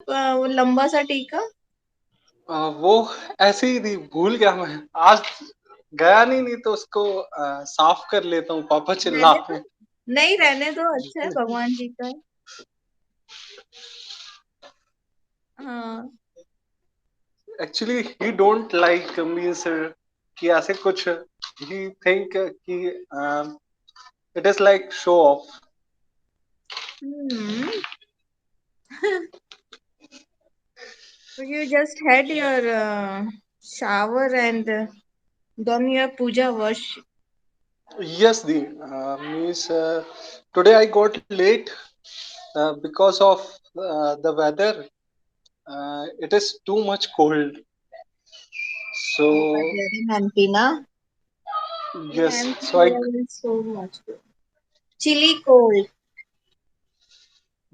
वो लंबा सा टीका? वो ऐसे ही थी, भूल गया मैं आज। गया नहीं तो उसको साफ कर लेता हूँ, पापा चिल्ला रहने रहे दो, हैं। नहीं रहने दो, अच्छा है, भगवान जी का है। हाँ। Actually he don't like means कि ऐसे कुछ, ही थिंक कि it is like show off. Hmm. So you just had your shower and done your puja wash. Yes, the means today I got late because of the weather. It is too much cold. Oh, but So there in MP, na? In yes, MP, so I there is so much cold. Chilly cold.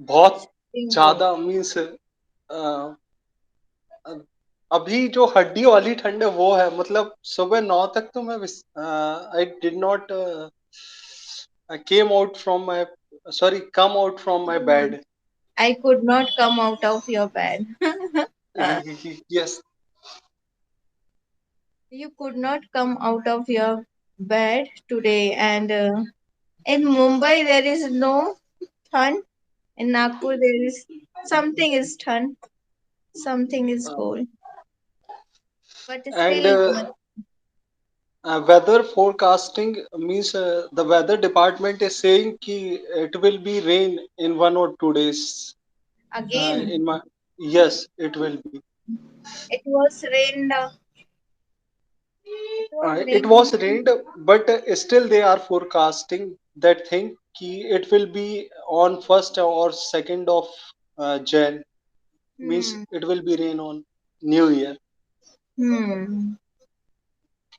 बहुत Extreme cold. ज्यादा means अभी जो हड्डी वाली ठंड है वो है, मतलब सुबह 9 तक तो मैं I did not came out from my, sorry come out from my Hmm. Bed. I could not come out of your bed. Yes. You could not come out of your bed today, and in Mumbai there is no sun. In Nagpur there is something is sun, something is cold, but and still. weather forecasting means the weather department is saying ki it will be rain in 1 or 2 days. Again, In my Yes, it will be. it was rained. It was It rained. was rained, but still they are forecasting that thing ki it will be on 1st or 2nd of Jan. Means Hmm. it will be rain on New Year. Hmm.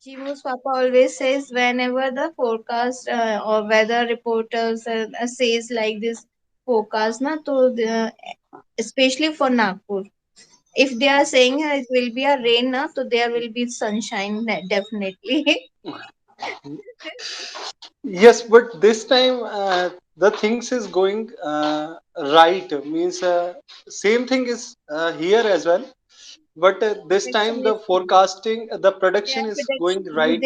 Chimu's papa always says whenever the forecast or weather reporters says like this forecast, na, to especially for Nagpur, if they are saying it will be a rain, na, so there will be sunshine definitely. Yes, but this time the things is going right. Means same thing is here as well, but this Prediction time the is forecasting, the they are prediction is prediction going right.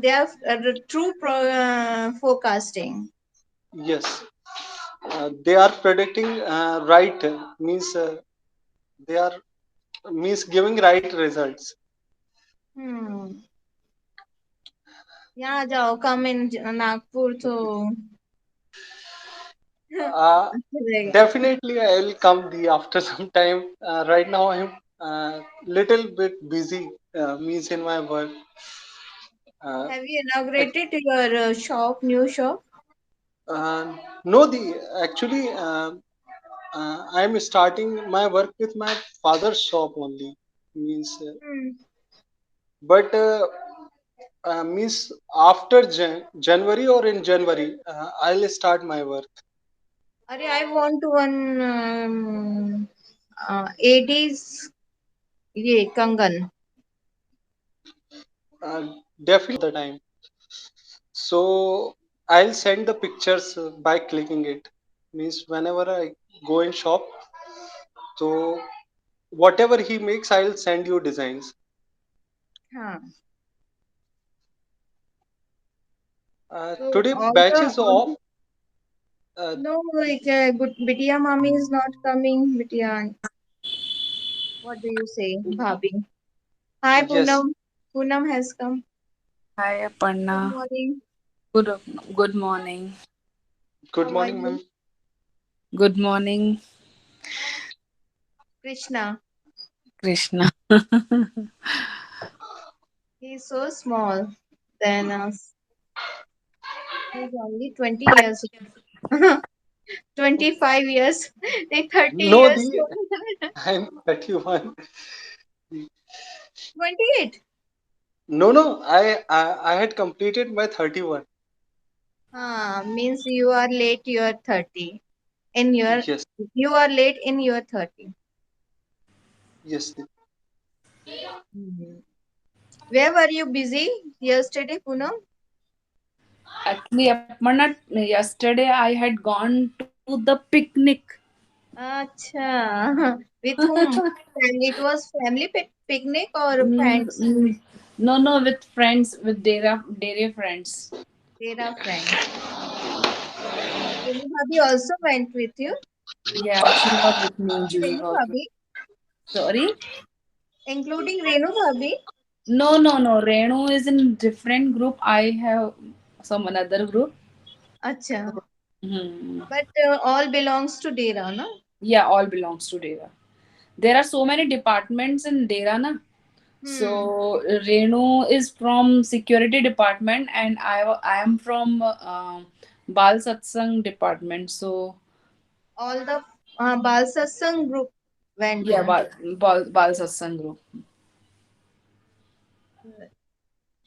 they are the true forecasting. Yes, they are predicting right. Means they are means giving right results. Hmm. यहाँ जाओ come in Nagpur तो Uh, अच्छा रहेगा. Definitely, I will come the after some time. Right now, I am little bit busy. Means in my work. Uh, Have you inaugurated your shop, new shop? Uh, no, the actually I'm starting my work with my father's shop only. Means, Hmm. but means after January or in January, I'll start my work. अरे I want to one 80s ये कंगन. Uh, Definitely the time. So I'll send the pictures by clicking it. Means whenever I go in shop, so whatever he makes, I'll send you designs. हाँ. So Today all batch the is off. Uh, no, like good Bitia mommy is not coming. Bitia, what do you say, Bhabhi? Hi yes. Poonam. Poonam has come. Hi Aparna. Good morning. Good good morning. Good How are morning, you? ma'am. Good morning, Krishna. Krishna. He's so small than us. He's only 20 years. 25 years. 30 No, years. the I'm 31. 28. No, no, I had completed my 31. Means you are late, you are 30. In your Yes, You are late in your 30. yes. Mhm. Where were you busy yesterday, Poonam? Actually, Aparna, yesterday I had gone to the picnic. Acha. With whom? Family. It was family picnic or Mm, friends? mm. No, no, with friends, with Dera friends. Their friends. Renu Bhabhi also went with you. Yeah, she was with me. Julie Renu was with. Bhabhi, Sorry. including Renu Bhabhi. No, no, no. Renu is in different group. I have some another group. Acha. Hmm. But all belongs to Dera, no? Yeah, all belongs to Dera. There are so many departments in Dera, na. Hmm. So Renu is from security department, and I am from Bal Satsang department. So All the Bal Satsang group went yeah, there. Bal Satsang group.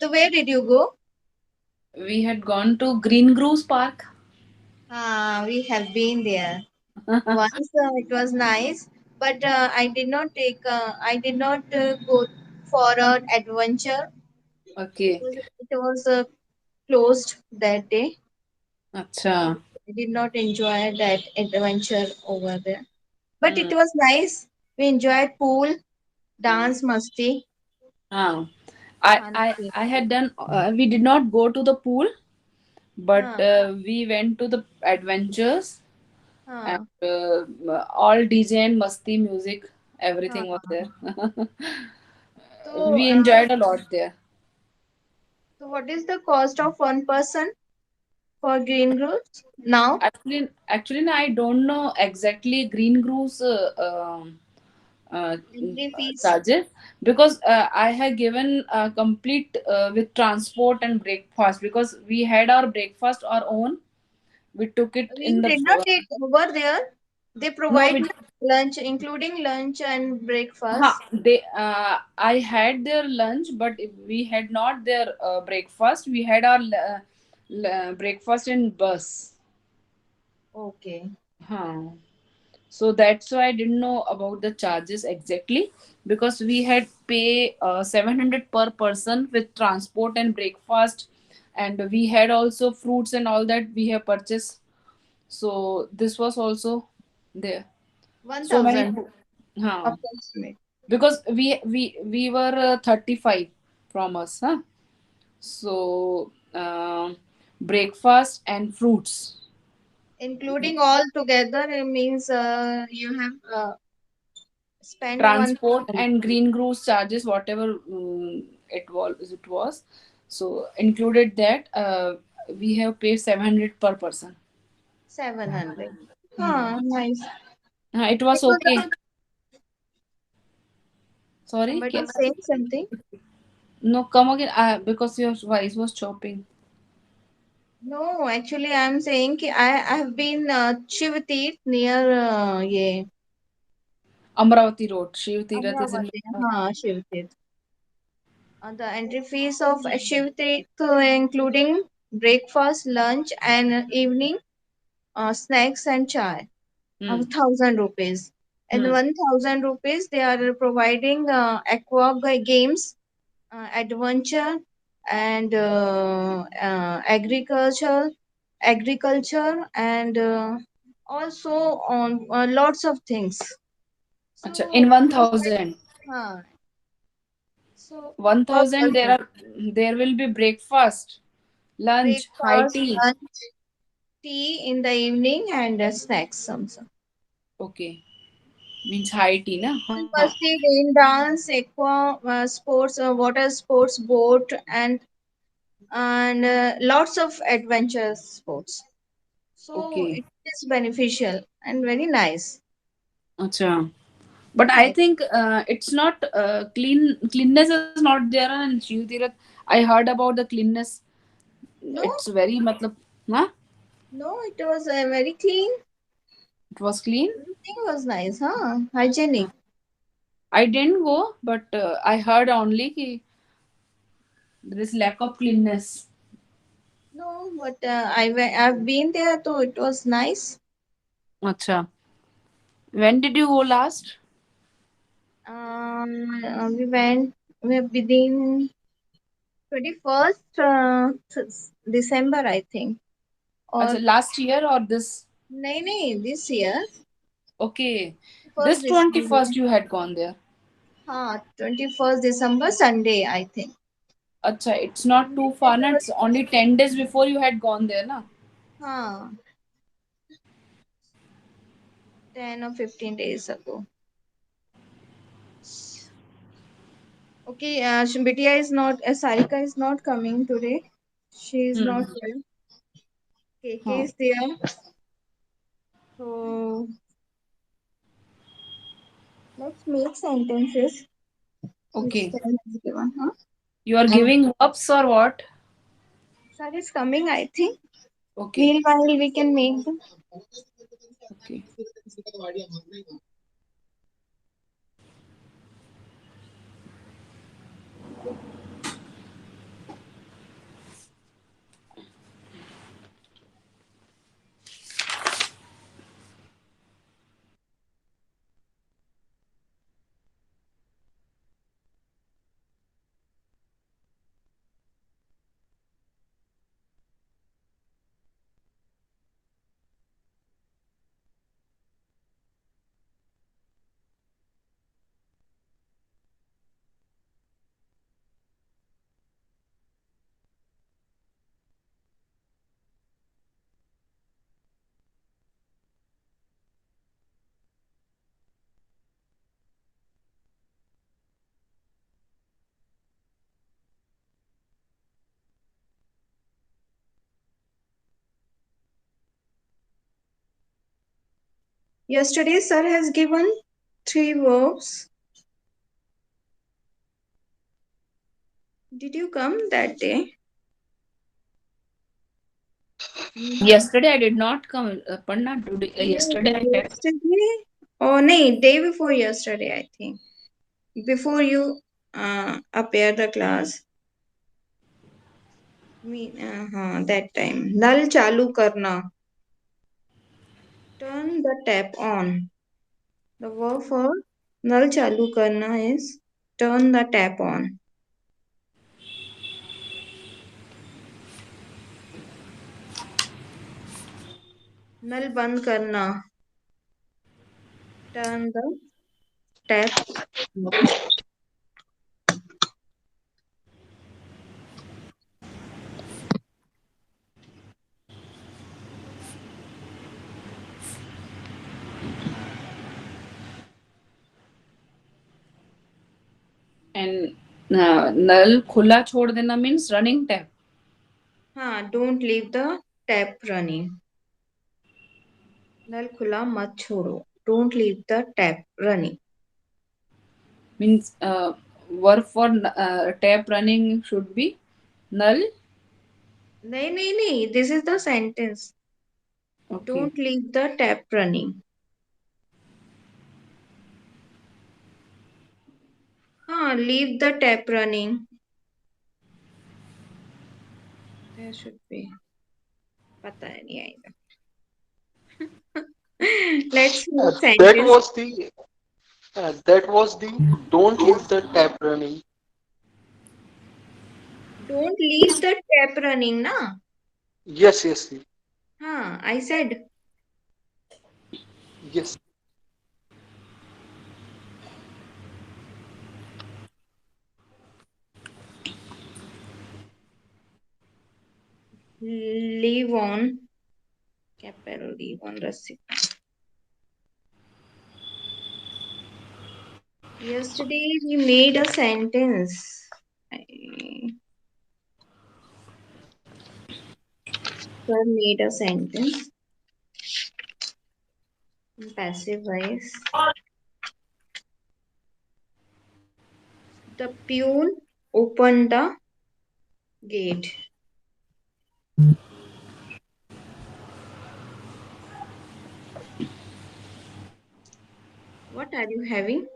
So where did you go? We had gone to Green Groves Park. We have been there. Once it was nice, but I did not go for an adventure Okay. because it was closed that day. Acha. I did not enjoy that adventure over there. But it Hmm. was nice. We enjoyed pool, dance, masti. Ah. I had done. We did not go to the pool, but Huh, we went to the adventures, and huh, all DJ and masti music, everything was huh. there. So, We enjoyed a lot there. so what is the cost of one person for green groups now? Actually, no, I don't know exactly Green Grove's uh, Entry fees. charges, because I had given complete with transport and breakfast, because we had our breakfast our own. We took it We in the did not take over there. They no, provide we lunch, including lunch and breakfast. they I had their lunch, but we had not their breakfast. We had our breakfast in bus. Okay. Huh. So that's why I didn't know about the charges exactly, because we had pay 700 per person with transport and breakfast, and we had also fruits and all that we have purchased. So this was also there. So many 1,000 food. Huh. approximate. Because we were 35 from us, huh? So breakfast and fruits, Including all together, it means you have spent transport 1,000. and Green Groove charges, whatever it was. So included that, we have paid 700 per person. 700. Hmm. Nice. It was Because okay. Sorry, somebody is saying something. no, come again, because your voice was chopping. No, actually, I'm saying कि I have been Shivatit near yeah, Amravati Road, Shiv Tirath is in. Amravati. Shivatit. The entry fees of Shivatit, including breakfast, lunch, and evening snacks and chai, of Hmm. 1,000 rupees. And Hmm. 1,000 rupees, they are providing aqua games, adventure, and agriculture, and also on lots of things. Acha, So in it was 1,000. like, so it was 1,000 there will be breakfast, lunch, high breakfast, tea. lunch, tea in the evening, and snacks. Some. Okay, means high tea, na? Huh. Mostly rain dance, aqua sports, water sports, boat, and lots of adventure sports. So Okay. it is beneficial and very nice. Acha. But Very I nice. think it's not cleanness is not there in Shiv Tirath. I heard about the cleanness. No, It's very matlab, huh? no, it was very clean. It was clean. Everything was nice, huh? Hygienic. I didn't go, but I heard only ki there is lack of cleanness. No, but I've been there, so it was nice. Acha. When did you go last? We went within 21st December, I think. Or Acha, last year or this? no, this year. Okay. First This December. 21st you had gone there. 21st December Sunday, I think. Acha, it's not too far, na? It's only 10 days before you had gone there, na? हाँ 10 or 15 days ago. Okay, Bitia is not, Sarika is not coming today. She is not Hmm. here. KK Huh. is there. So let's make sentences which Okay. Sir has given. Huh? You are And giving ups or what? Sir is coming, I think. Okay. Meanwhile, we can make them. Okay. Yesterday, Sir has given three verbs. Did you come that day? Mm. Yesterday I did not come, Panna. Today, No, yesterday I had. yesterday. Oh, no, day before yesterday, I think. Before you appear the class. That time. Nal chalu karna. Turn the tap on. The verb for nal chalu karna is turn the tap on. नल बंद करना. Turn the tap off. And नल खुला छोड़ देना means running tap. Don't leave the tap running. नल खुला मत छोड़ो. Don't leave the tap running. Means verb for tap running should be null. नहीं नहीं नहीं. This is the sentence. Okay. Don't leave the tap running. Leave the tap running. There should be. पता है नहीं आएगा. Let's Uh, make that sentence. was the that was the don't leave the tap running. Don't leave the tap running, na? Yes, yes, yes. I said Yes. leave on. Capital leave on receipt. Yesterday we made a sentence. Sir made a sentence in passive voice. The peon opened the gate. What are you having?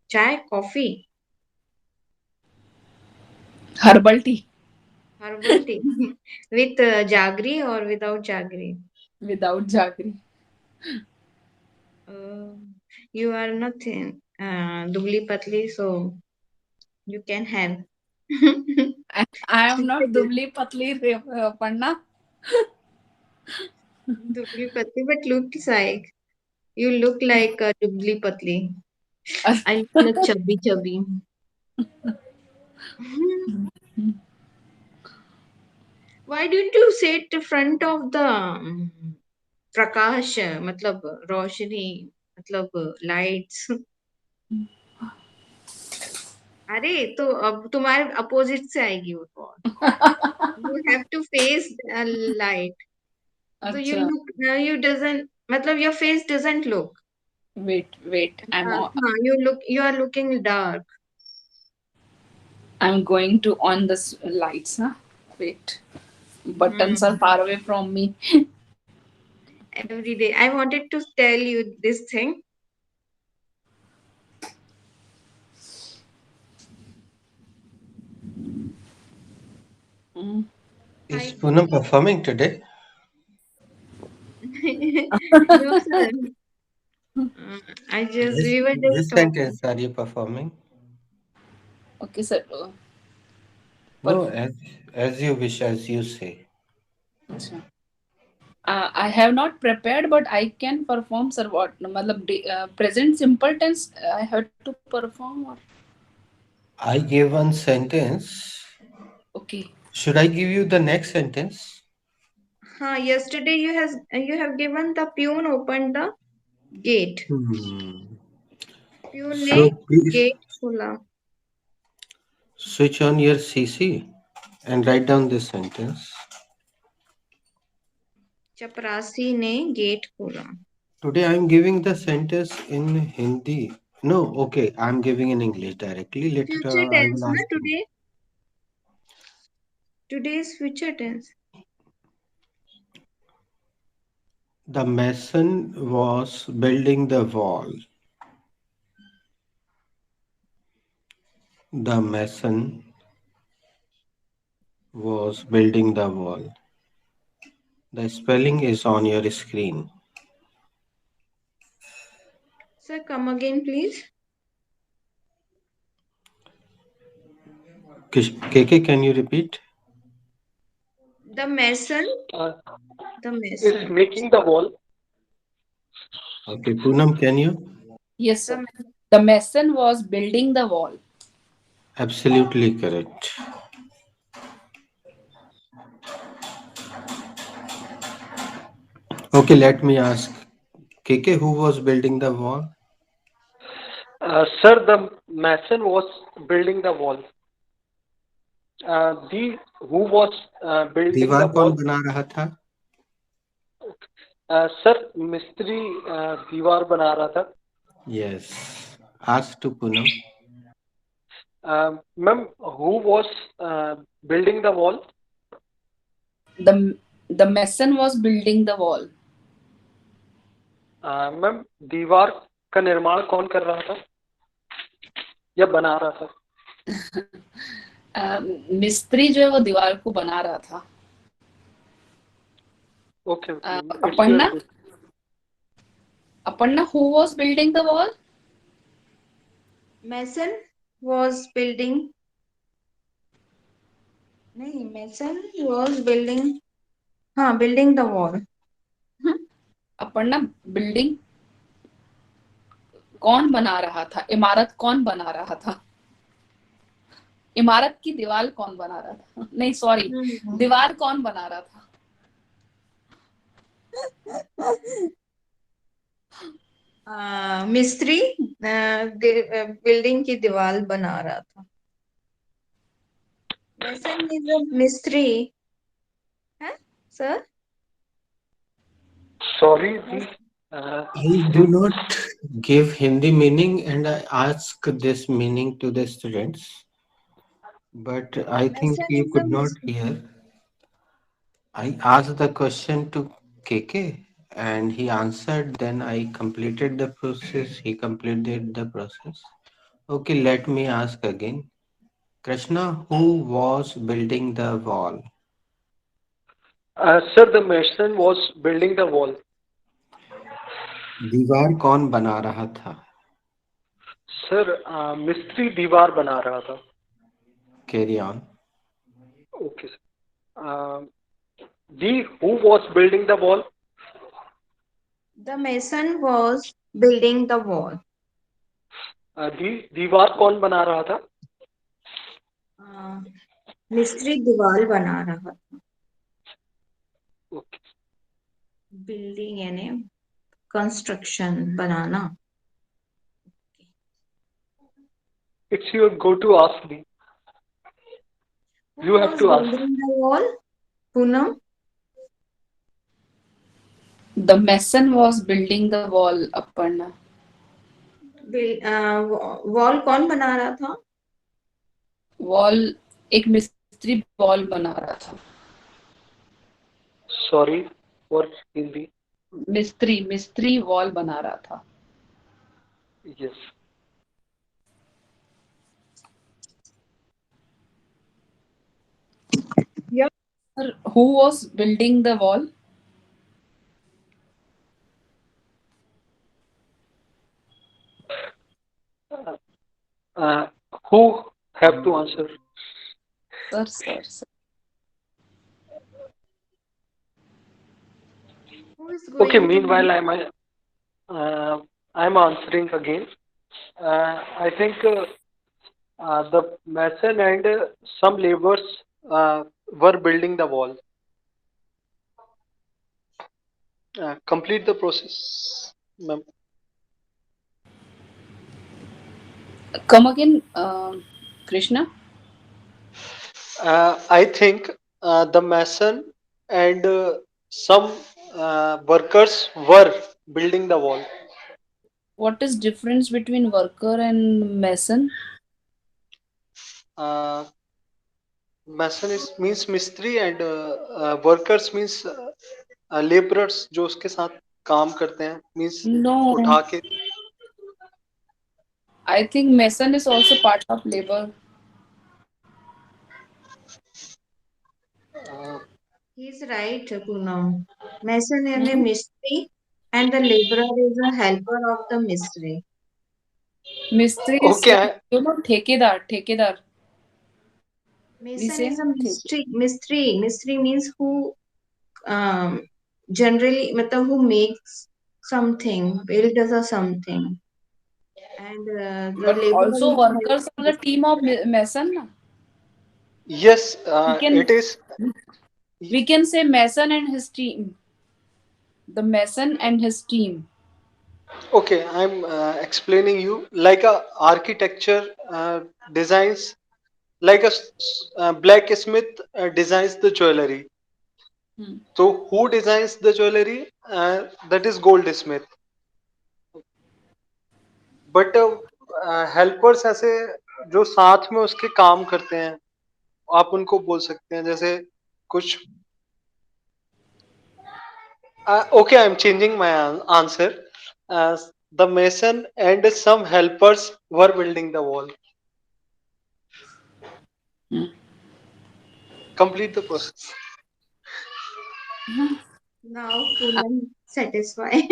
Chai, coffee, Herbal tea herbal tea with jaggery or without jaggery? without jaggery. Uh, you are nothing dubli patli, so you can have. I am not dubli patli Panna. Dubli patli, but looks like You look like a dubli patli. I look like chubby chubby. Why didn't you sit in front of the प्रकाश मतलब रोशनी मतलब lights. अरे तो अब तुम्हारे opposite से आएगी वो तो. You have to face light. So you अच्छा, look, you doesn't, मतलब your face doesn't look. wait, You are looking dark. I'm going to on the lights, huh? Wait. Buttons are Hmm. far away from me. Every day. I wanted to tell you this thing. Mm. Is I Poonam performing today? no sir. I just This we were just this talking. sentence are you performing? Okay, sir. No, Perf- as you wish, as you say. अच्छा. I have not prepared, but I can perform, sir. What? मतलब present simple tense. I have to perform. Or I gave one sentence. okay. Should I give you the next sentence? Yesterday you have given the peon opened the gate. Hmm. Peon ने So please gate खोला. switch on your CC and write down this sentence. चपरासी ने gate खोला. Today I'm giving the sentence in Hindi. No, okay, I'm giving in English directly. Later Future I tense will na ask you. today. Today is future tense. The mason was building the wall. The mason was building the wall. The spelling is on your screen. Sir, come again, please. KK, can you repeat? The mason. Uh, The is mason. making the wall. Okay, Poonam, can you? Yes, The sir. The mason was building the wall. Absolutely correct. Okay, let me ask. KK, who was building the wall? Sir, the mason was building the wall. The who was building the दीवार कौन wall? बना रहा था? Sir मिस्त्री दीवार बना रहा था. Yes. Ask to Poonam. Ma'am, who was building the wall? The mason was building the wall. Ma'am दीवार का निर्माण कौन कर रहा था या बना रहा था? मिस्त्री जो है वो दीवार को बना रहा था. Okay, it's your Aparna, Aparna, who was building the wall? mason was building. नहीं, mason was building. Building the wall. Aparna, building कौन बना रहा था? इमारत कौन बना रहा था? इमारत की दीवार कौन बना रहा था? नहीं, सॉरी, दीवार कौन बना रहा था? मिस्त्री बिल्डिंग की दीवार बना रहा था. Mason is a मिस्त्री. है sir? सॉरी जी. I do not give Hindi meaning and I ask this meaning to the students. But I think Mason you is a could not मिस्त्री. hear. I asked the question to KK and he answered. Then I completed the process. He completed the process. Okay, let me ask again. Krishna, who was building the wall? Sir the mason was building the wall. दीवार कौन बना रहा था? Sir मिस्त्री दीवार बना रहा था. Carry on. Okay sir. The who was building the wall? The mason was building the wall. दीवार कौन बना रहा था? Uh, मिस्त्री दीवार बना रहा था. Okay. बिल्डिंग यानी construction banana. It's your go to ask me. Who You have was to ask. building the wall? Poonam? The mason was building the wall, Aparna. Wall कौन बना रहा था? वॉल एक मिस्त्री वॉल बना रहा था. Sorry for Hindi. मिस्त्री वॉल बना रहा था. Yes. Yeah. Sir, who was building the wall? Uh, uh, who have to answer? Sir. Who is Okay. going to Meanwhile, I'm answering again. I think the mason and some laborers uh, were building the wall. Complete the process, ma'am. Come again, Krishna. I think the mason and some workers were building the wall. What is difference between worker and mason? Uh, mason is means mistri and workers means laborers जो उसके साथ काम करते हैं means No, उठा के. I think mason is also part of labor. Uh, He's right, Poonam. Mason is a Hmm? mystery, and the laborer is a helper of the mystery. Mistri is, okay, ठेकेदार. We say Mason na is a ठेके. mystery. Mystery means who um, generally, matlab who makes something, builds a something, and the But laborer also is a workers are the helper. team of mason. Na? yes, We it can is. we can say mason and his team. The mason and his team. Okay, I'm explaining you like a architecture designs like blacksmith designs the jewelry. Hmm. So who designs the jewelry? That is goldsmith. But helpers ऐसे जो साथ में उसके काम करते हैं, आप उनको बोल सकते हैं जैसे कुछ. Okay, I am changing my answer. The mason and some helpers were building the wall. Hmm. Complete the process. Now Poonam satisfied.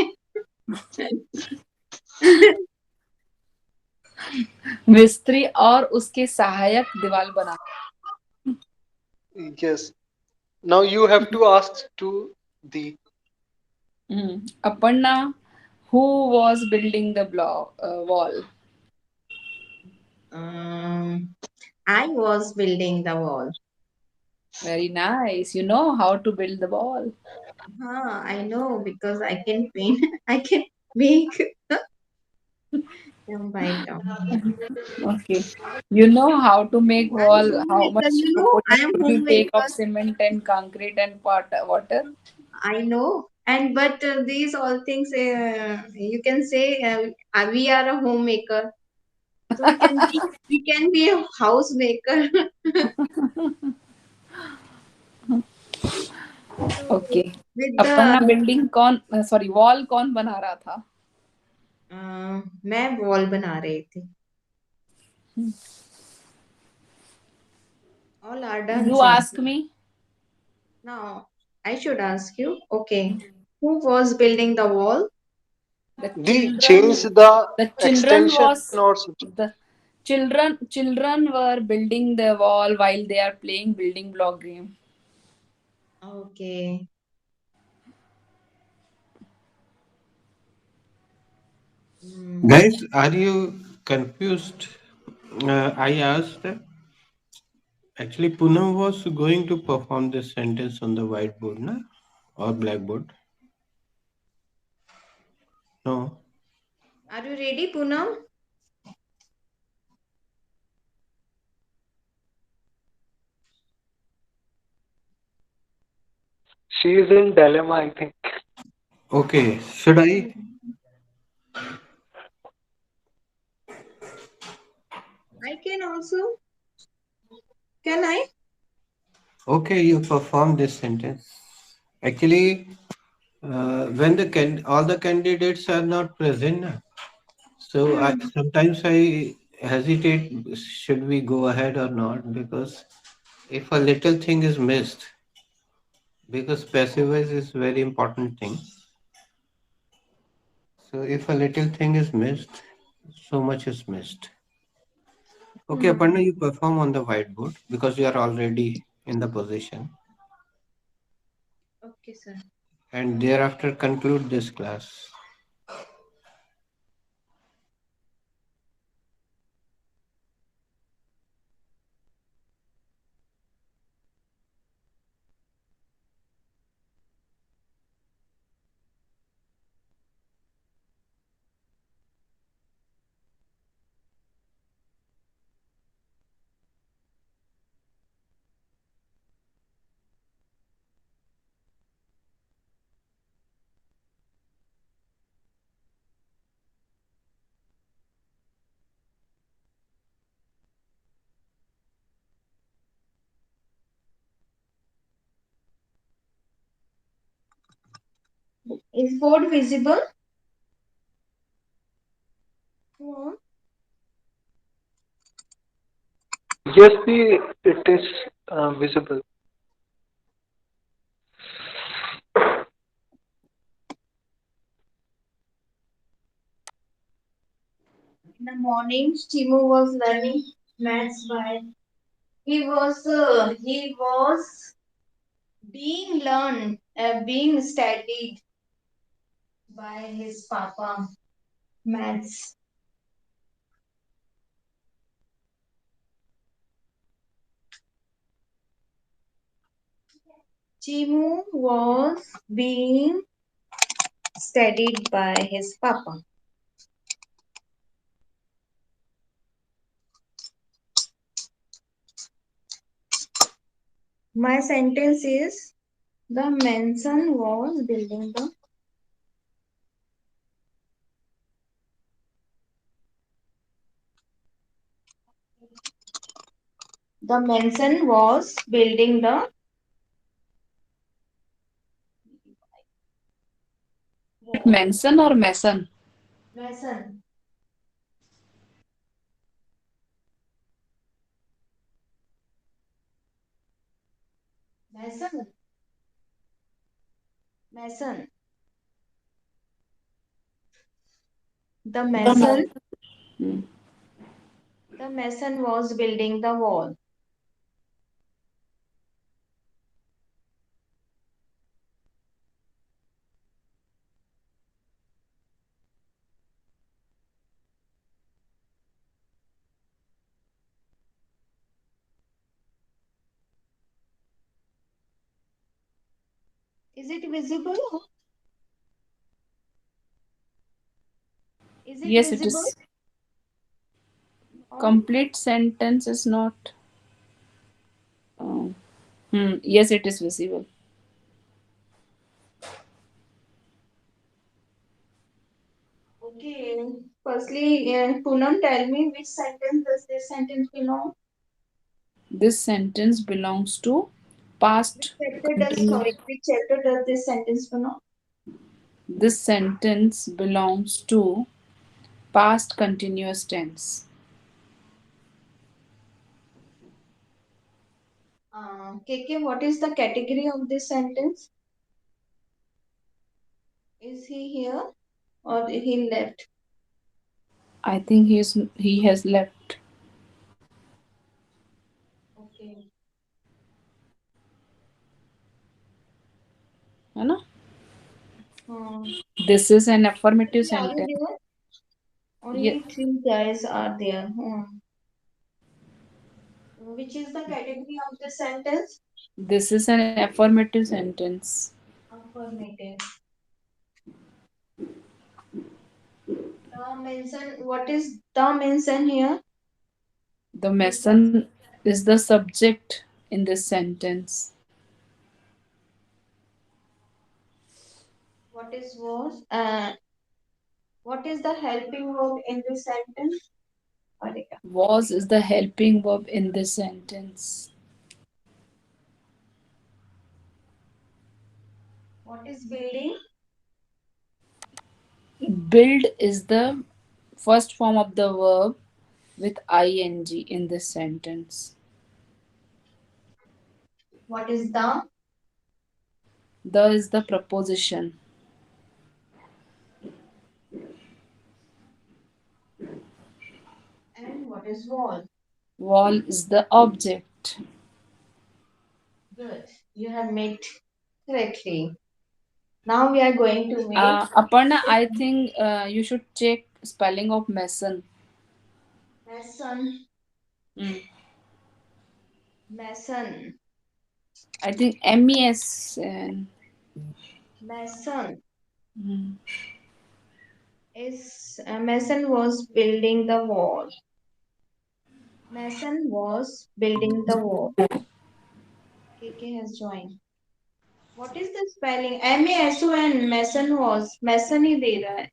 मिस्त्री और उसके सहायक दीवार बना. Yes, now you have to ask to the. Aparna, who was building the wall? um, I was building the wall. Very nice. You know how to build the wall. I know because I can paint. I can make term by term. Okay. You know how to make I'm wall. How homemaker. much You know, proportion I am should you take of homemaker. cement and concrete and water? I know, and but these all things you can say we are a homemaker, so we can be a housemaker. So Okay. with the Aparna building sorry wall कौन बना रहा था? मैं wall बना रही थी. All are done, You sir. ask me. Now I should ask you. Okay, who was building the wall? The the change children. The The children extension was और such. the children were building the wall while they are playing building block game. Okay. Hmm. Guys, are you confused? I asked. Actually, Poonam was going to perform this sentence on the whiteboard, na? Or blackboard. No. Are you ready, Poonam? She is in dilemma, I think. Okay. Should I? Hmm. I can also. Can I? Okay, you perform this sentence. Actually, when all the candidates are not present, na, so Hmm. sometimes I hesitate. Should we go ahead or not? Because if a little thing is missed, because passive voice is very important thing. So if a little thing is missed, so much is missed. Okay, Aparna, Hmm. you perform on the whiteboard because you are already in the position, Okay, sir. and thereafter conclude this class. Is board visible? Hmm. Yes, it is visible. In the morning, Timu was learning maths by he was being learned, being studied by his papa maths. Timu was being studied by his papa. My sentence is the manson was building the manson was building the Is it wall. Manson or Mason? Mason. Mason. Mason. The Don't know. mason. Hmm. The mason was building the wall. Is it visible? Is it Yes, it visible? is. Or Complete sentence is not. Uh, yes, it is visible. okay. Firstly, Poonam, tell me which sentence does this sentence belong? This sentence belongs to Which past chapter does continuous. sorry? Which chapter does this sentence belong? This sentence belongs to past continuous tense. KK, what is the category of this sentence? Is he here or he left? I think he has left. Okay. है ना? Hmm. This is an affirmative Are you sentence. there? Yeah, Only three guys are there. Which is the category of the sentence? this is an affirmative sentence. Affirmative. The mention. What is the mention here? The Is that mason is the subject in this sentence. what is was? What is the helping verb in this sentence? Arika. Was is the helping verb in this sentence. What is building? Build is the first form of the verb with ing in this sentence. What is the? The is the preposition. And what is wall? Wall is the object. Good. You have made correctly. Now we are going to make Aparna, I think you should check spelling of mason. mason. Mm. Mason. I think MES. Mason Mm. is Mason was building the wall. Mason was building the wall. KK has joined. What is the spelling? MASON. Mason was. Mason ही दे रहा है.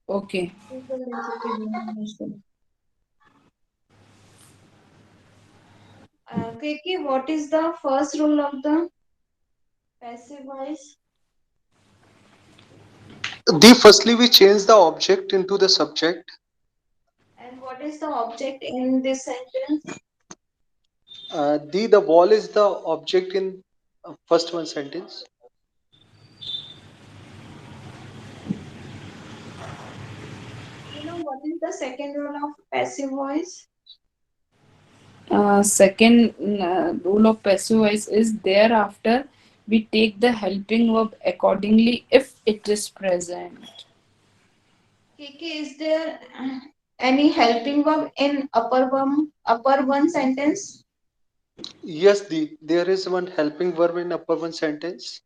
Okay. KK, what is the first rule of the passive voice? The firstly we change the object into the subject. And what is the object in this sentence? The wall is the object in first one sentence. You know what is the second rule of passive voice? Second rule of passive voice is thereafter we take the helping verb accordingly if it is present. KK, is there any helping verb in upper one sentence? Yes, there is one helping verb in upper one sentence.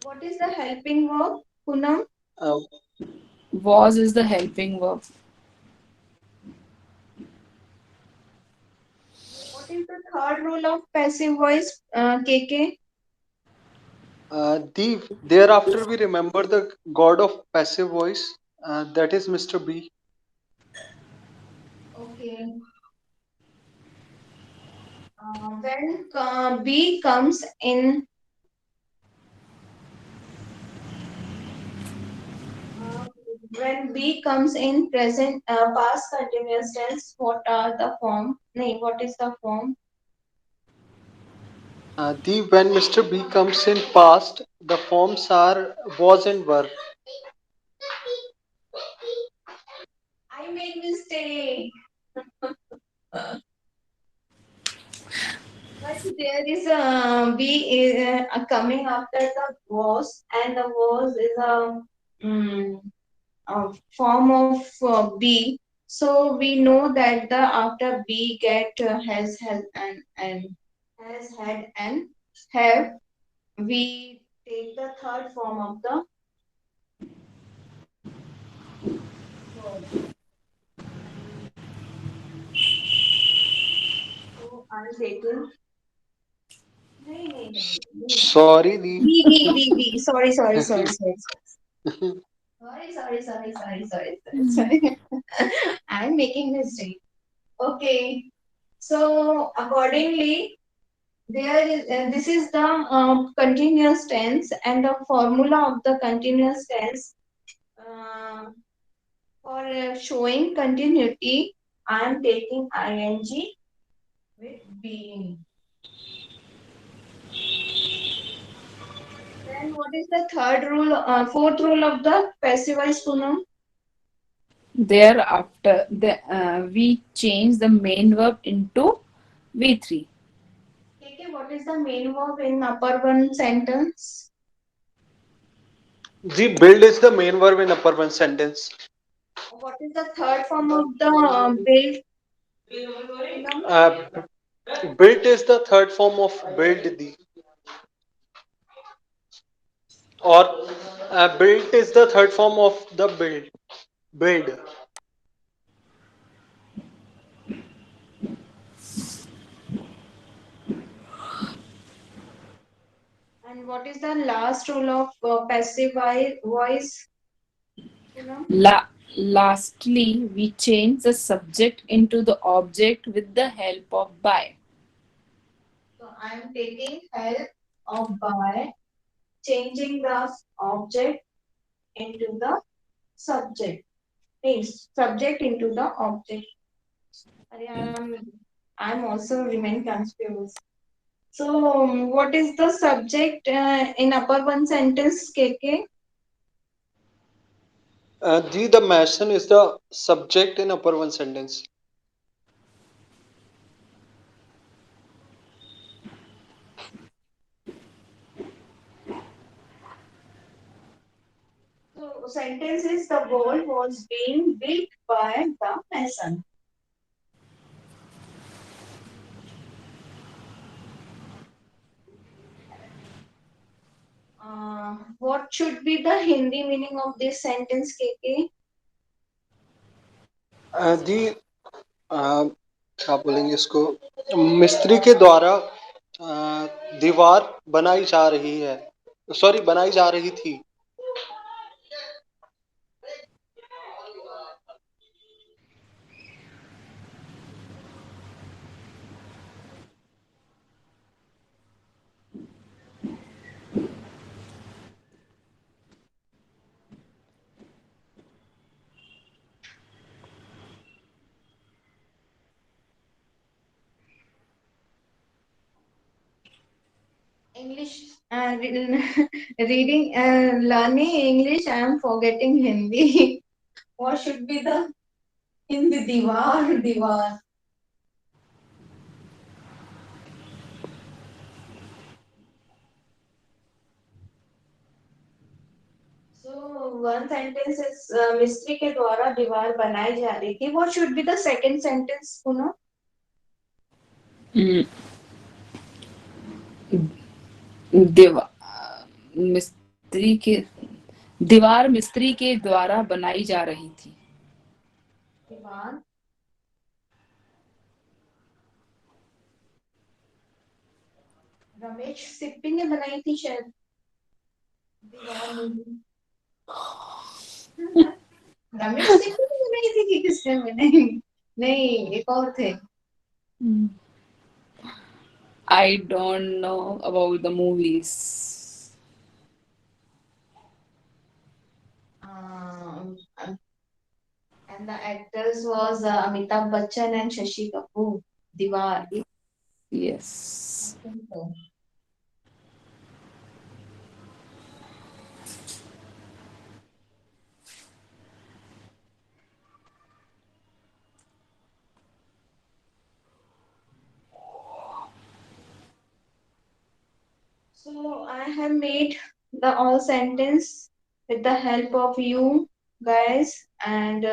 What is the helping verb? Punam? Uh, Was is the helping verb. What is the third rule of passive voice? KK? thereafter we remember the god of passive voice. That is Mr. B. Okay. When B comes in, uh, when B comes in present past continuous tense, what are the form? No, what is the form? The when Mr. B comes in past, the forms are was and were. I made mistake. But there is a B is coming after the was, and the was is mm, a form of B. So we know that the after B get has and has had and have. We take the third form of the verb. So I'm taking. नहीं नहीं नहीं नहीं. Sorry, the B. Sorry. Sorry. I'm making mistake. Okay. So accordingly, there is this is the continuous tense and the formula of the continuous tense uh, for showing continuity. I am taking ing with being. Then what is the fourth rule of the passive voice pronoun? Thereafter, we change the main verb into V3. Okay, what is the main verb in upper one sentence? build is the main verb in upper one sentence. What is the third form of the build, Poonam? Built is the third form of build the, or built is the third form of the build. And what is the last rule of passive voice, Poonam? Lastly, we change the subject into the object with the help of by. So I am taking help of by changing the object into the subject. Means subject into the object. I'm also remain confused. So what is the subject in upper one sentence, KK? The mason is the subject in upper one sentence. So sentence is the wall was being built by the mason. What should be the Hindi meaning of this sentence, KK? दी क्या बोलेंगे इसको, मिस्त्री के द्वारा दीवार बनाई जा रही है, सॉरी बनाई जा रही थी. English, reading, learning English. I am forgetting Hindi. What should be the Hindi? Diwar, diwar. So one sentence is मिस्त्री के द्वारा दीवार बनाई जा रही थी. What should be the second sentence, Puno? Mm, दीवा मिस्त्री के दीवार मिस्त्री के द्वारा बनाई जा रही थी. दीवार रमेश सिप्पी ने बनाई थी शायद. दीवार नहीं. रमेश सिप्पी ने बनाई थी कि किसने बनाई? नहीं, एक और थे. I don't know about the movies. Um, and the actors was Amitabh Bachchan and Shashi Kapoor. Diwar. I Yes. think so. So I have made the all sentence with the help of you guys. And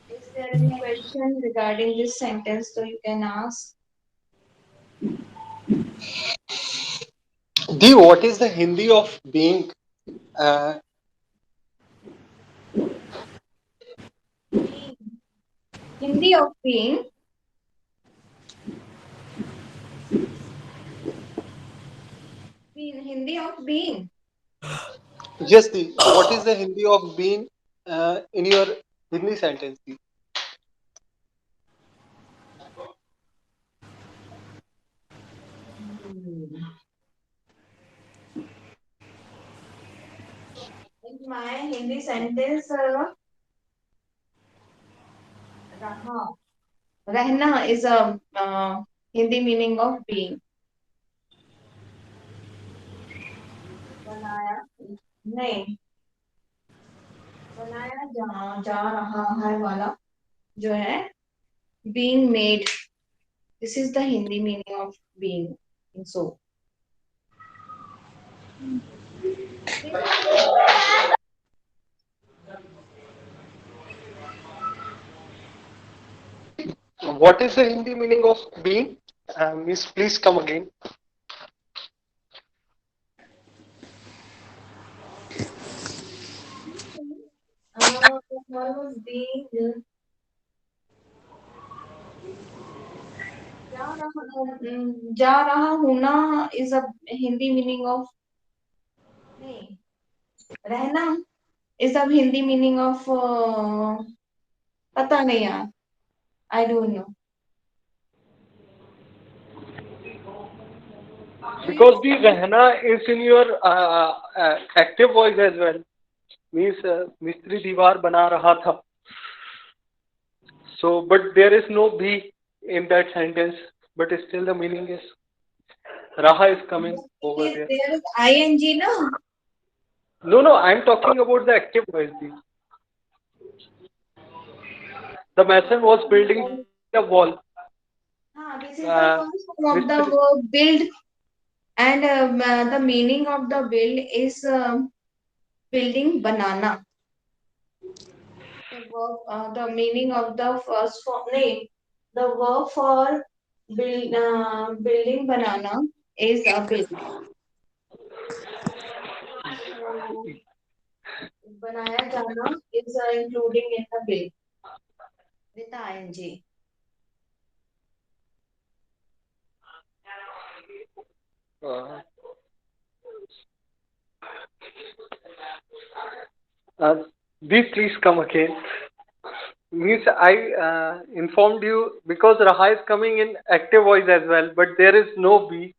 is there any question regarding this sentence? So you can ask. The what is the Hindi of being? uh, Being. Hindi of being. Being. Hindi of being. yes, the what is the Hindi of being in your Hindi sentence, the? Hmm. In my Hindi sentence, raha. Rehna is a Hindi meaning of being. बनाया नहीं, बनाया जा रहा है वाला जो है being made. This is the Hindi meaning of being. So What is the Hindi meaning of being? Miss, please come again. What was being जा रहा हूँ ना is a Hindi meaning of नहीं रहना is a Hindi meaning of पता नहीं यार I don't know. Do you Because the know? Rehna is in your active voice as well. Means Mistri Diwar bana raha tha. So, but there is no be in that sentence. But still the meaning is Raha is coming over there. There is ing no. No, no, I'm talking about the active voice. The mason was building the wall. This is the Uh, first form of the Mistri, verb build, and the meaning of the build is building banana. The meaning of the first form name, the verb for building banana is a build. So, बनाया जाना is including in the build with the ing. uh, uh, these please come again. Means I informed you because Raha is coming in active voice as well, but there is no B.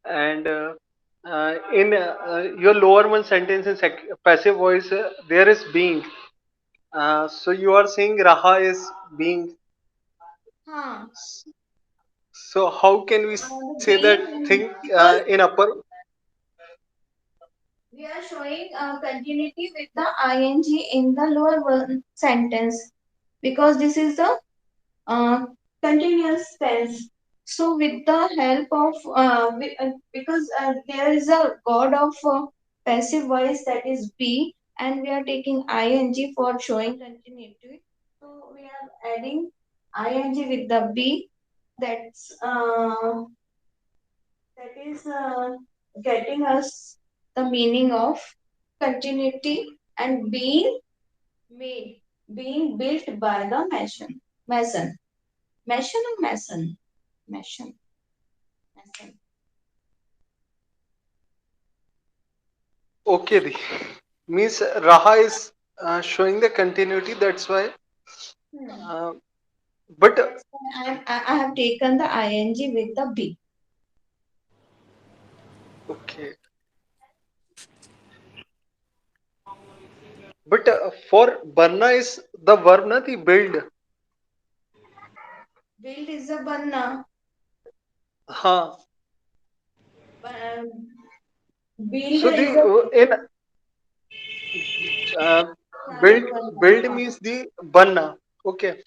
And in your lower one sentence in passive voice, there is being. So you are saying Raha is being. हाँ, So how can we say the that thing being in because upper? we are showing continuity with the ing in the lower one sentence because this is the uh, continuous tense. So, with the help of because there is a god of passive voice that is be, and we are taking ing for showing continuity. So, we are adding ing with the be. That's that is getting us the meaning of continuity and being made, being built by the mason. Mason or mason? Mason. Mason. Okay, the means Raha is showing the continuity. That's why. Hmm. Uh, but That's why I have taken the ing with the be. okay, but for Barna is the verb, na the build. Build is a banna. Huh. Um, build So the is a in uh, another build build banna. means the banna. Okay.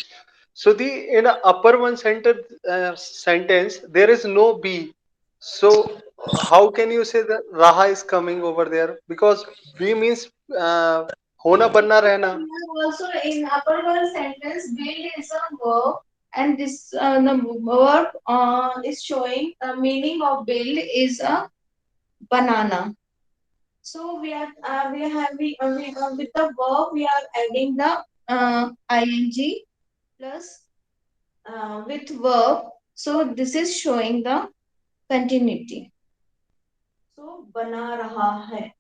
So the in a upper one sentence there is no B. So how can you say that Raha is coming over there? Because B means uh, hona banna rehna. Also in upper one sentence, build is a verb, and this the verb is showing the meaning of build is a banana. So we are having with the verb we are adding the ing plus with verb. So this is showing the continuity. So बना रहा है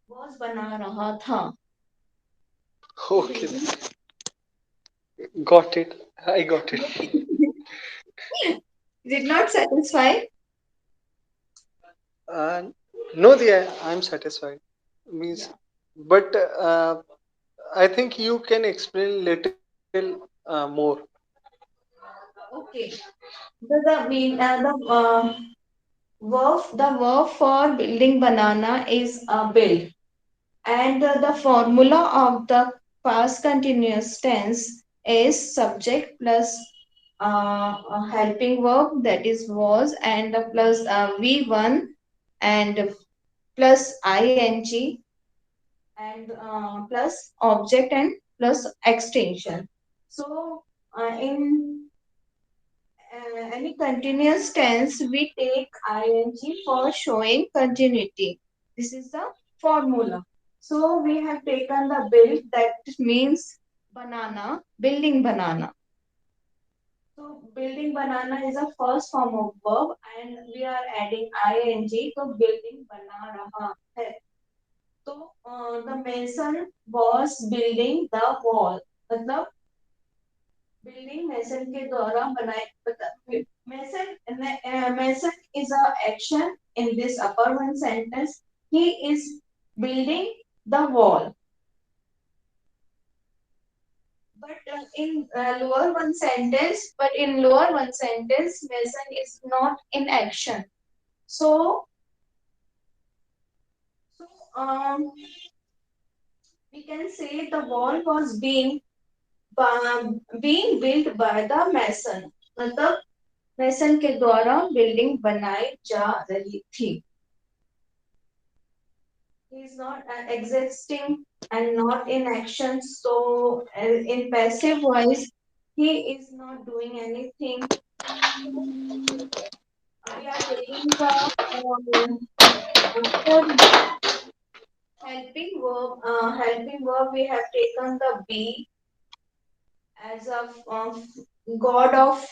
was बना रहा था. So Okay, building got it. I got it. did not satisfy. Uh, no, the I'm satisfied. Means, Yeah. but I think you can explain little more. Okay. The verb for building banana is build, and the formula of the past continuous tense is subject plus a helping verb that is was and plus v1 and plus ing and plus object and plus extension. So In any continuous tense, we take ing for showing continuity. This is the formula. So we have taken the build, that means banana, building banana. So building banana is a first form of verb and we are adding ing. So building bana raha hai. So the mason was building the wall. मतलब building मैसन के द्वारा बनाए मैसन is a action in this upper one sentence. He is building the wall, but in lower one sentence mason is not in action. So so we can say the wall was being built by the mason. मतलब मैसन के द्वारा building बनाई जा रही थी. He is not existing and not in action. So in passive voice, he is not doing anything. We are taking the for helping verb. We have taken the be as a god of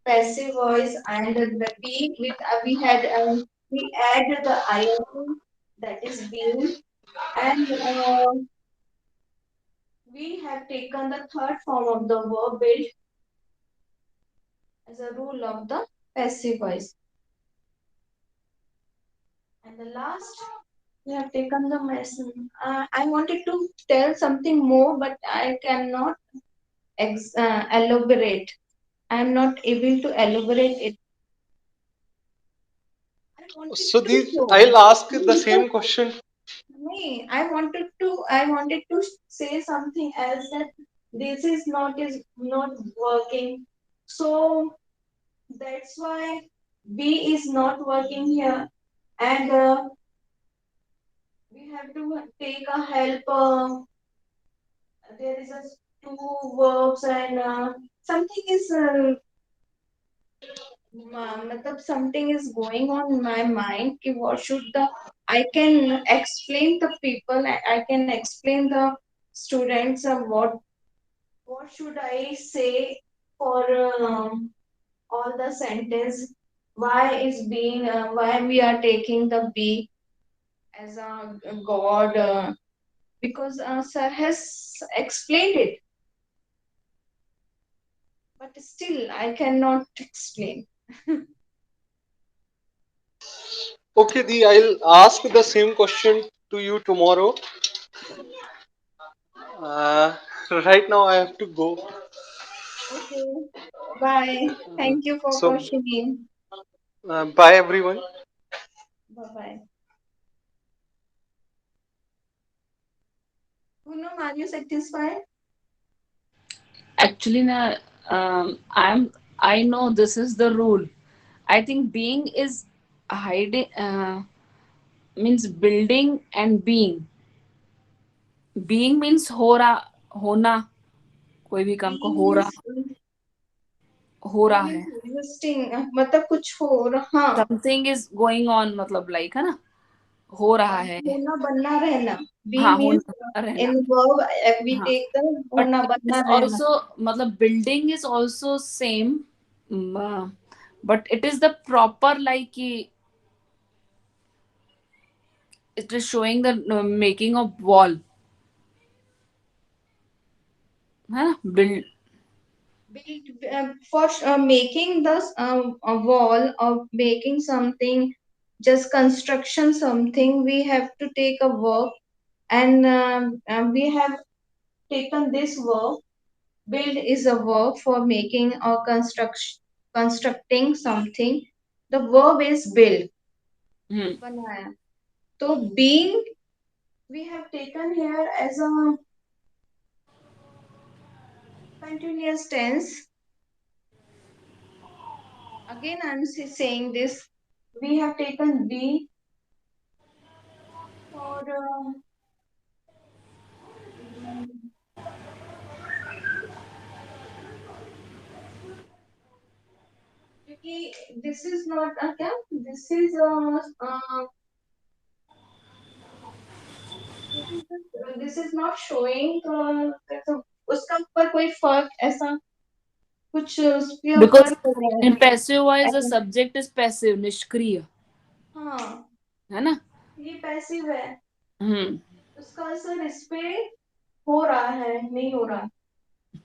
passive voice, and the be with we add the ing, that is being, and we have taken the third form of the verb build as a rule of the passive voice. And the last, we have taken the lesson. I wanted to tell something more, but I cannot elaborate. I am not able to elaborate it. I wanted So to these, show. I'll ask the same question. Me, I wanted to say something else, that this is not working. So that's why B is not working here, and we have to take a help. There is a two verbs, and something is matlab something is going on in my mind कि what should the I can explain the people, I can explain the students what should I say for all the sentence, why is being why we are taking the be as a god, because sir has explained it, but still I cannot explain. Okay, Di, I'll ask the same question to you tomorrow. Uh, right now, I have to go. Okay, bye, thank you for So, questioning. bye everyone. Bye bye. Poonam, are you satisfied? Actually, na, I know this is the rule. I think being is hiding, means building, and being. Being means हो रहा, होना. कोई भी काम को Being हो is रहा, हो रहा being is है. existing, मतलब कुछ हो रहा, हाँ. Something is going on, मतलब like है ना, हो रहा है. होना बनना रहना. Be हाँ, means होना रहना. in verb we हाँ, take the but होना it बनना is रहना. also, मतलब building is also same. But it is the proper like it is showing the making of wall, है ना, build. Build for making the a wall or making something, just construction something, we have to take a verb, and we have taken this verb. Build is a verb for making or constructing something. The verb is build. Hmm. बनाया. So being we have taken here as a continuous tense. Again, I'm saying this. We have taken be for कि this is not a क्या, this is this is not showing, तो उसका ऊपर कोई फर्क ऐसा कुछ उस पे Because फर्क हो रहा है in passive voice the ऐसा। subject is passive, निष्क्रिय, हाँ, है ना? ये पैसिव है, हम्म। उसका असर इस पे हो रहा है नहीं हो रहा।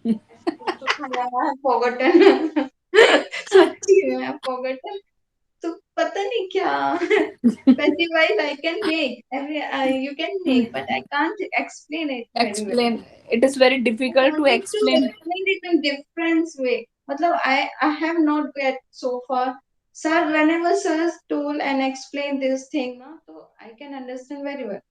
ऐसा कुछ तो था यार, फॉरगॉटन सच्ची में फॉरगॉटन। तो पता नहीं क्या passive voice I can make every you can make but I can't explain it very well. Explain. It is very I difficult to wanted to explain. explain it in different way. मतलब I have not get so far. Sir, whenever sir told and explained this thing, na, so I can understand very well.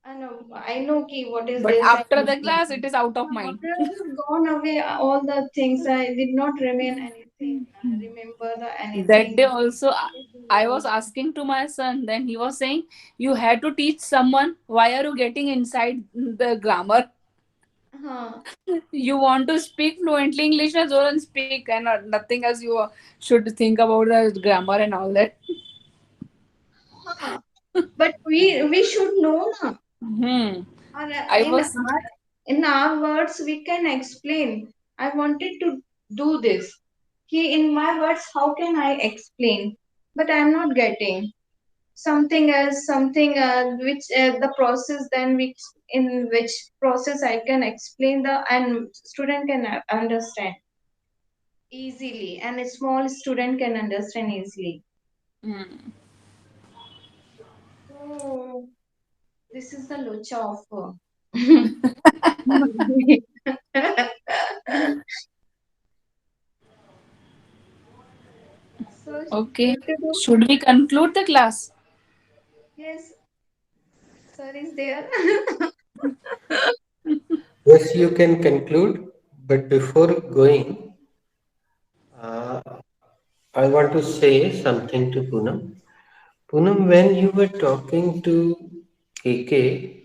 I know ki what is But this. after the class, it is out of mind. After I have gone away, all the things I did not remain anything. Remember the That anything. day also, I was asking to my son, then he was saying, "You had to teach someone. Why are you getting inside the grammar? हाँ You want to speak fluently English, as well and speak, and nothing else. You should think about the grammar and all that." हाँ but we should know na. Hmm. Or I was. in our words we can explain. I wanted to do this. In my words, how can I explain? But I'm not getting something as something which the process then which in which process I can explain the and student can understand easily and a small student can understand easily. Hmm. So this is the locha offer. So Okay. what to do? Should we conclude the class? Yes, sir is there. Yes, you can conclude, but before going, uh, I want to say something to Poonam. Poonam, when you were talking to KK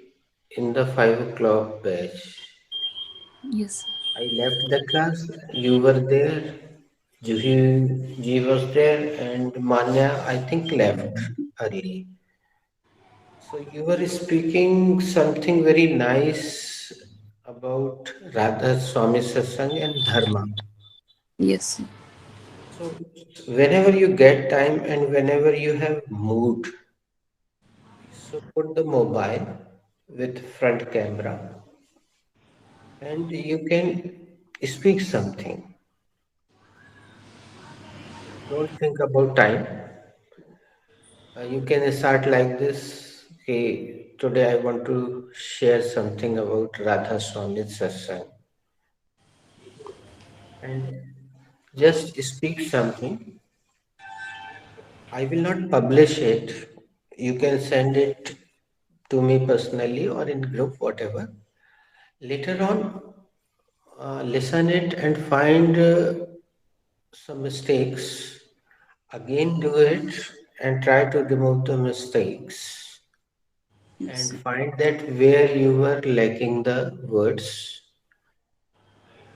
in the 5 o'clock batch, Yes. I left the class, you were there, Juhi ji was there, and Manya, I think, left early. So you were speaking something very nice about Radha Swami Satsang and Dharma. Yes. So whenever you get time and whenever you have mood, so put the mobile with front camera and you can speak something. Don't think about time. You can start like this. Okay, today I want to share something about Radha Swami Satsang and just speak something. I will not publish it. You can send it to me personally or in group, whatever. Later on, listen it and find some mistakes. Again, do it and try to remove the mistakes and Yes. find that where you were lacking the words.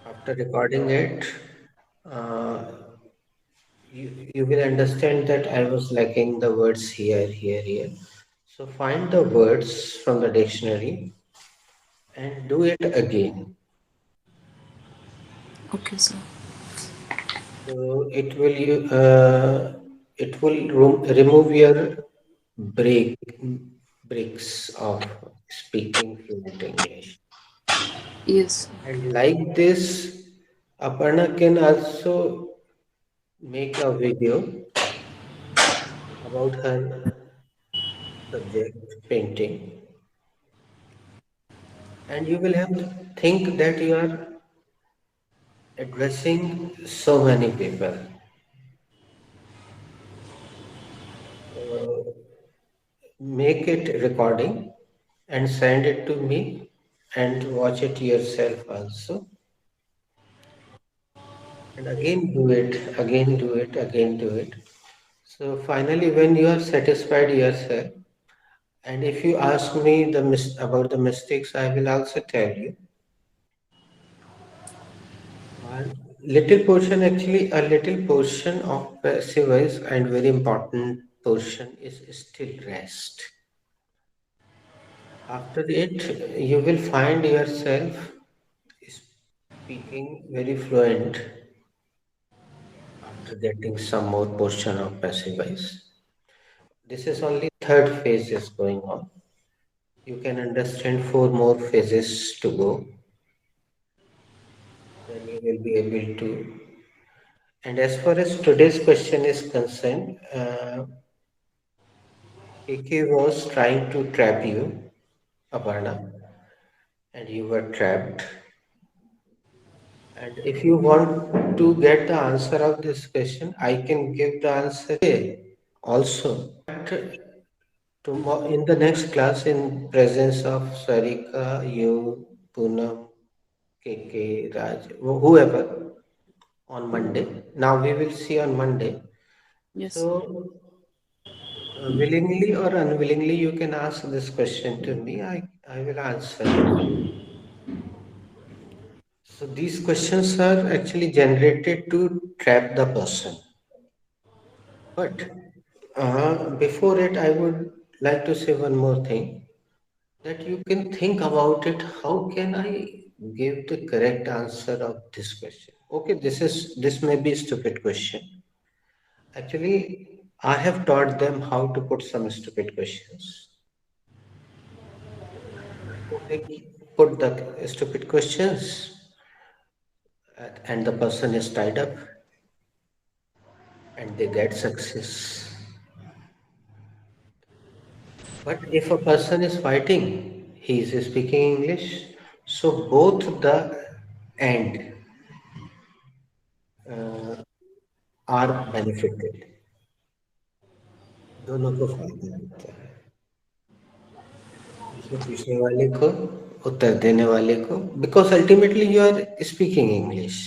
After recording it, uh, you will understand that I was lacking the words here, here, here. So find the words from the dictionary and do it again. Okay, sir. So it will remove your break breaks of speaking fluent English. Yes. And like this, Aparna can also make a video about her subject, painting, and you will have to think that you are addressing so many people. So make it recording and send it to me and watch it yourself also. And again do it, again do it, again do it. So finally, when you are satisfied yourself, and if you ask me about the mistakes, I will also tell you. Little portion, actually, a little portion of passive voice and very important portion is still rest. After it, you will find yourself speaking very fluent after getting some more portion of passive voice. This is only third phase is going on. You can understand four more phases to go. Then you will be able to. And as far as today's question is concerned, AK was trying to trap you, Aparna, and you were trapped. And if you want to get the answer of this question, I can give the answer also. Tomorrow, in the next class, in presence of Sarika, you, Poonam, KK, Raj, whoever, on Monday. Now we will see on Monday. Yes. So, willingly or unwillingly, you can ask this question to me. I will answer. So these questions are actually generated to trap the person. But before it, I would like to say one more thing that you can think about it. How can I give the correct answer of this question? Okay, this may be a stupid question. Actually, I have taught them how to put some stupid questions. So they put the stupid questions, and the person is tied up, and they get success. But if a person is fighting, he is speaking English, so both the end uh, are benefited. दोनों को फायदा होता है प्रश्न पूछने वाले को उत्तर देने वाले को because ultimately you are speaking English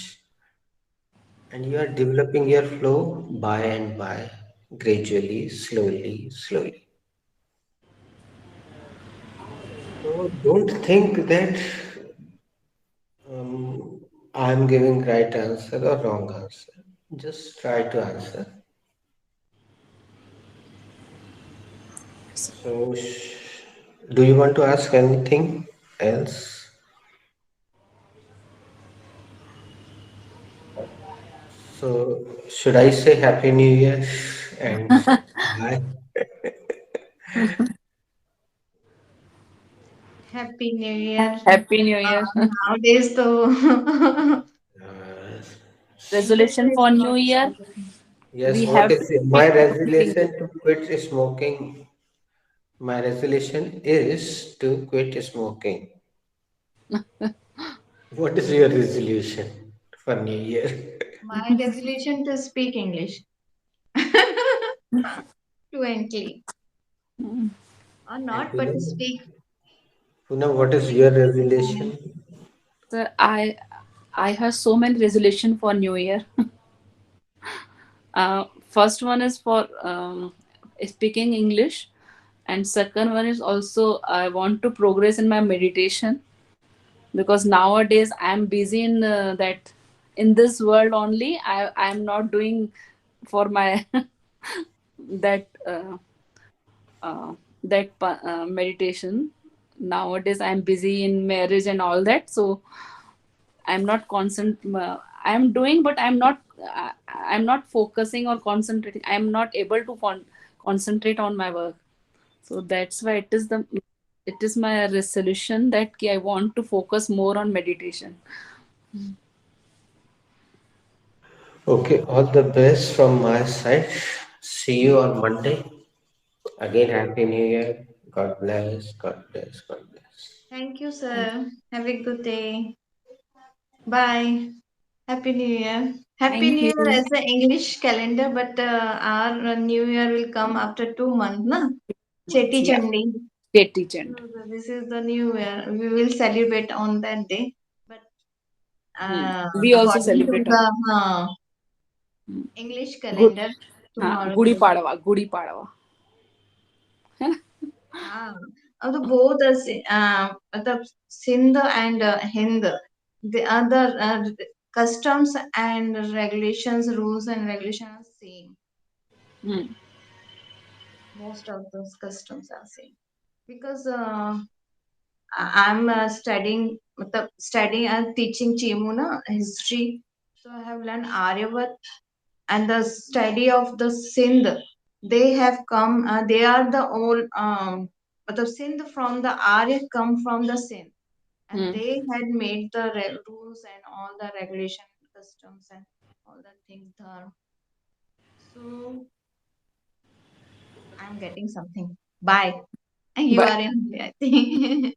and you are developing your flow by and by gradually slowly. So don't think that I'm giving right answer or wrong answer. Just try to answer. So, do you want to ask anything else? So, should I say Happy New Year and bye? Happy New Year. Happy New Year. Nowadays, though, Uh, this Resolution is for not New Year. yes, We what have to is it? speak My fluent resolution English. to quit smoking? My resolution is to quit smoking. What is your resolution for New Year? my resolution to speak English fluently. Or And not, but to Poonam, speak Poonam, what is your fluently. resolution? So I have so many resolution for New Year. First one is for speaking English, and second one is also I want to progress in my meditation, because nowadays I'm busy in that, in this world only. I'm not doing for my that meditation. Nowadays I'm busy in marriage and all that, so I'm not constant. I'm doing, but I'm not focusing or concentrating. I'm not able to concentrate on my work. So that's why it is my resolution that I want to focus more on meditation. Okay, all the best from my side. See you on Monday. Again, Happy New Year. God bless, God bless, God bless. Thank you, Thank sir. Have a good day. Bye. Happy New Year. Happy thank New Year you. as the English calendar, but our New Year will come after 2 months, na? Cheti Yeah, Chandi. get teaching. So this is the New Year. We will celebrate on that day. But We also according to celebrate the English good. calendar, हाँ, tomorrow. Gudi Padwa, Gudi Padwa, है ना? हाँ अब तो both मतलब Sindh and Hind, the other customs and regulations, rules and regulations are same. Hmm. Most of those customs are same because I'm studying and teaching Chimuna history. So I have learned Aryavat and the study of the Sindh. They have come. They are the old. But the Sindh from the Arya come from the Sindh, and Hmm. they had made the rules and all the regulation, customs, and all the things there. So I'm getting something. Bye. You But are in, I think.